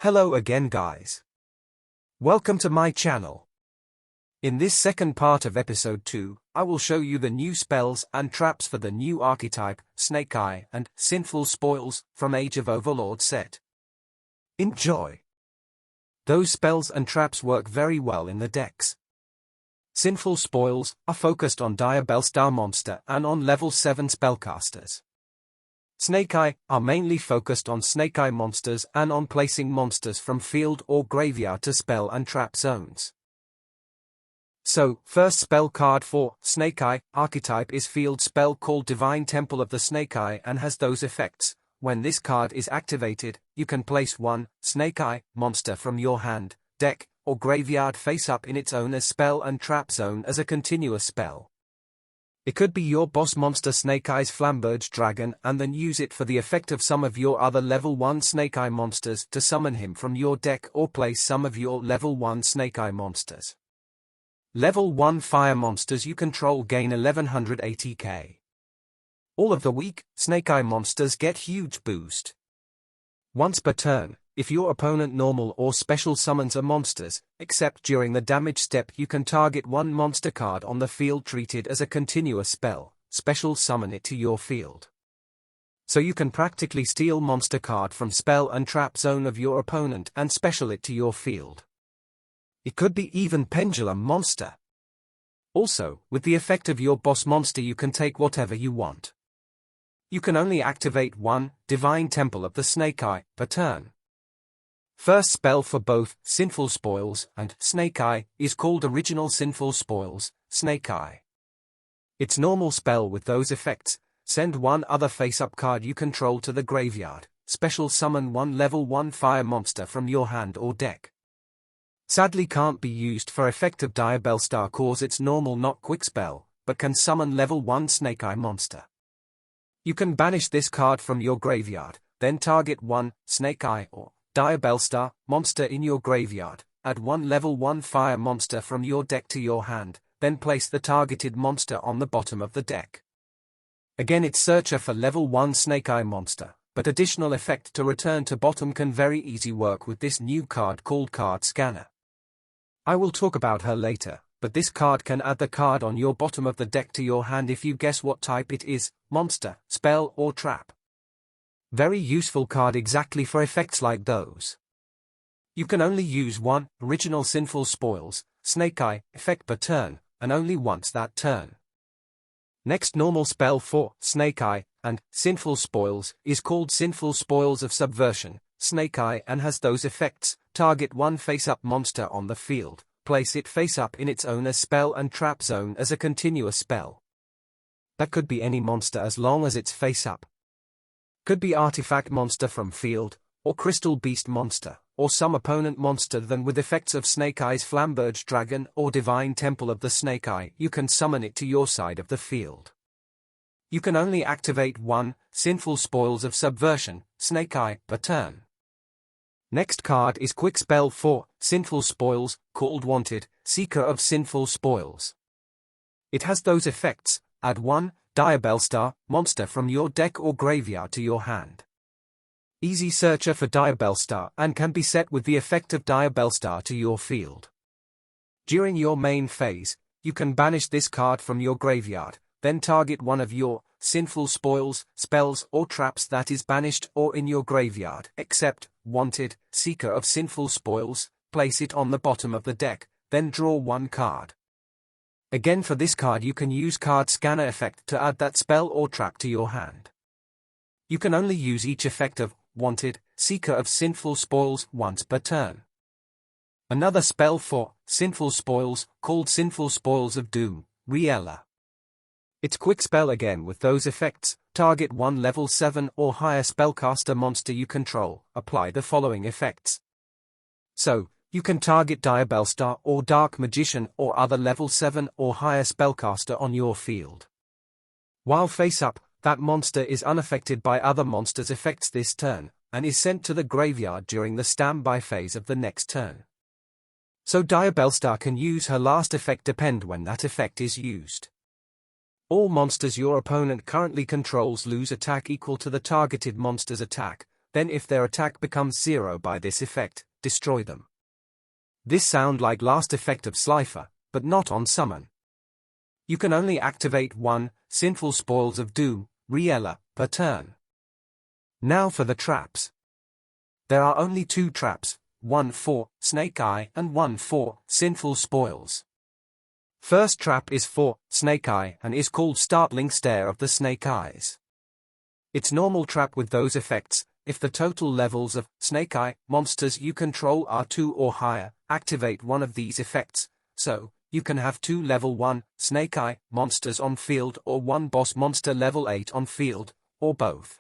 Hello again guys. Welcome to my channel. In this second part of episode 2, I will show you the new spells and traps for the new Archetype, Snake Eye and Sinful spoils from Age of Overlord set. Enjoy! Those spells and traps work very well in the decks. Sinful spoils are focused on Diabellstar monster and on level 7 spellcasters. Snake Eye are mainly focused on Snake Eye monsters and on placing monsters from field or graveyard to spell and trap zones. So, first spell card for Snake Eye Archetype is field spell called Divine Temple of the Snake Eye and has those effects. When this card is activated, you can place one Snake Eye monster from your hand, deck, or graveyard face up in its owner's spell and trap zone as a continuous spell. It could be your boss monster Snake Eye's Flamberge Dragon and then use it for the effect of some of your other level 1 Snake Eye monsters to summon him from your deck or place some of your level 1 Snake Eye monsters. Level 1 fire monsters you control gain 1180k. All of the weak Snake Eye monsters get huge boost. Once per turn, if your opponent normal or special summons a monsters, except during the damage step you can target one monster card on the field treated as a continuous spell, special summon it to your field. So you can practically steal monster card from spell and trap zone of your opponent and special it to your field. It could be even pendulum monster. Also, with the effect of your boss monster you can take whatever you want. You can only activate one Divine Temple of the Snake Eye per turn. First spell for both Sinful Spoils and Snake Eye is called Original Sinful Spoils, Snake Eye. Its normal spell with those effects: send one other face-up card you control to the graveyard, special summon one level 1 fire monster from your hand or deck. Sadly can't be used for effect of Diabellstar cause its normal not quick spell, but can summon level 1 Snake Eye monster. You can banish this card from your graveyard, then target one Snake Eye or Diabellstar monster in your graveyard, add one level 1 fire monster from your deck to your hand, then place the targeted monster on the bottom of the deck. Again it's searcher for level 1 Snake Eye monster, but additional effect to return to bottom can very easy work with this new card called Card Scanner. I will talk about her later, but this card can add the card on your bottom of the deck to your hand if you guess what type it is, monster, spell or trap. Very useful card exactly for effects like those. You can only use one Original Sinful Spoils, Snake Eye, effect per turn, and only once that turn. Next normal spell for Snake Eye and Sinful Spoils is called Sinful Spoils of Subversion, Snake Eye and has those effects: target one face-up monster on the field, place it face-up in its owner's spell and trap zone as a continuous spell. That could be any monster as long as it's face-up. Could be artifact monster from field, or crystal beast monster, or some opponent monster. Then with effects of Snake Eye's Flamberge Dragon or Divine Temple of the Snake Eye you can summon it to your side of the field. You can only activate one Sinful Spoils of Subversion, Snake Eye, per turn. Next card is quick spell for Sinful Spoils, called Wanted, Seeker of Sinful Spoils. It has those effects: add one Diabellstar monster from your deck or graveyard to your hand. Easy searcher for Diabellstar and can be set with the effect of Diabellstar to your field. During your main phase, you can banish this card from your graveyard, then target one of your Sinful Spoils, spells or traps that is banished or in your graveyard, except Wanted, Seeker of Sinful Spoils, place it on the bottom of the deck, then draw one card. Again for this card you can use Card Scanner effect to add that spell or trap to your hand. You can only use each effect of Wanted, Seeker of Sinful Spoils once per turn. Another spell for Sinful Spoils, called Sinful Spoils of Doom, Riella. It's quick spell again with those effects: target one level 7 or higher spellcaster monster you control, apply the following effects. So, you can target Diabellstar or Dark Magician or other level 7 or higher spellcaster on your field. While face up, that monster is unaffected by other monsters' effects this turn, and is sent to the graveyard during the standby phase of the next turn. So Diabellstar can use her last effect depend when that effect is used. All monsters your opponent currently controls lose attack equal to the targeted monster's attack, then if their attack becomes 0 by this effect, destroy them. This sound like last effect of Slifer, but not on summon. You can only activate 1 Sinful Spoils of Doom, Riella, per turn. Now for the traps. There are only 2 traps, one for Snake Eye and one for Sinful Spoils. First trap is for Snake Eye and is called Startling Stare of the Snake Eyes. It's normal trap with those effects. If the total levels of Snake Eye monsters you control are 2 or higher, activate one of these effects, so you can have 2 level 1 Snake Eye monsters on field or 1 boss monster level 8 on field, or both.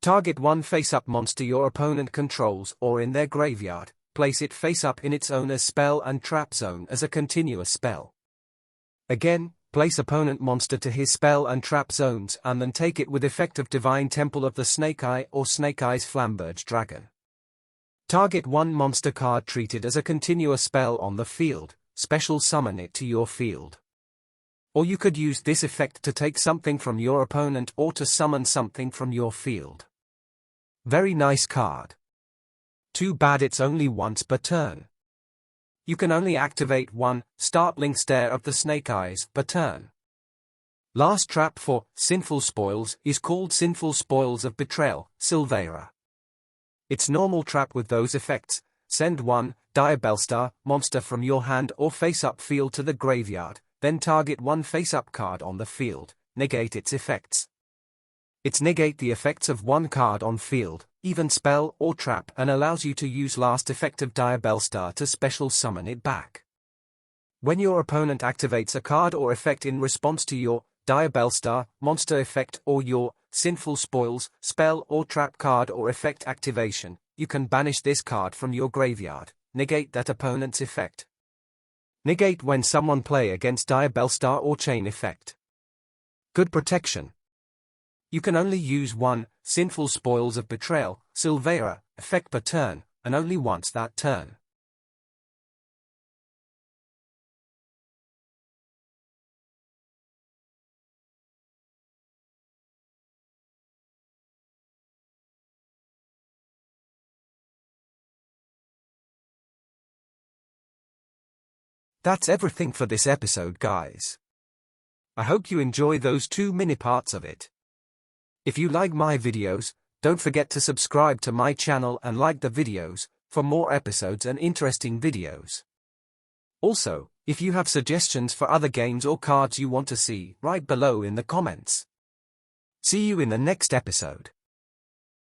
Target 1 face-up monster your opponent controls or in their graveyard, place it face-up in its owner's spell and trap zone as a continuous spell. Again, place opponent monster to his spell and trap zones and then take it with effect of Divine Temple of the Snake Eye or Snake Eye's Flamberge Dragon. Target 1 monster card treated as a continuous spell on the field, special summon it to your field. Or you could use this effect to take something from your opponent or to summon something from your field. Very nice card. Too bad it's only once per turn. You can only activate 1 Startling Stare of the Snake Eyes per turn. Last trap for Sinful Spoils is called Sinful Spoils of Betrayal, Silvera. It's normal trap with those effects. Send 1 Diabellstar monster from your hand or face-up field to the graveyard, then target 1 face-up card on the field, negate its effects. It's negate the effects of 1 card on field, even spell or trap, and allows you to use last effect of Diabellstar to special summon it back. When your opponent activates a card or effect in response to your Diabellstar monster effect or your Sinful Spoils spell or trap card or effect activation, you can banish this card from your graveyard, negate that opponent's effect. Negate when someone play against Diabellstar or chain effect. Good protection. You can only use 1 Sinful Spoils of Betrayal, Silvera, effect per turn, and only once that turn. That's everything for this episode, guys. I hope you enjoy those 2 mini parts of it. If you like my videos, don't forget to subscribe to my channel and like the videos, for more episodes and interesting videos. Also, if you have suggestions for other games or cards you want to see, write below in the comments. See you in the next episode.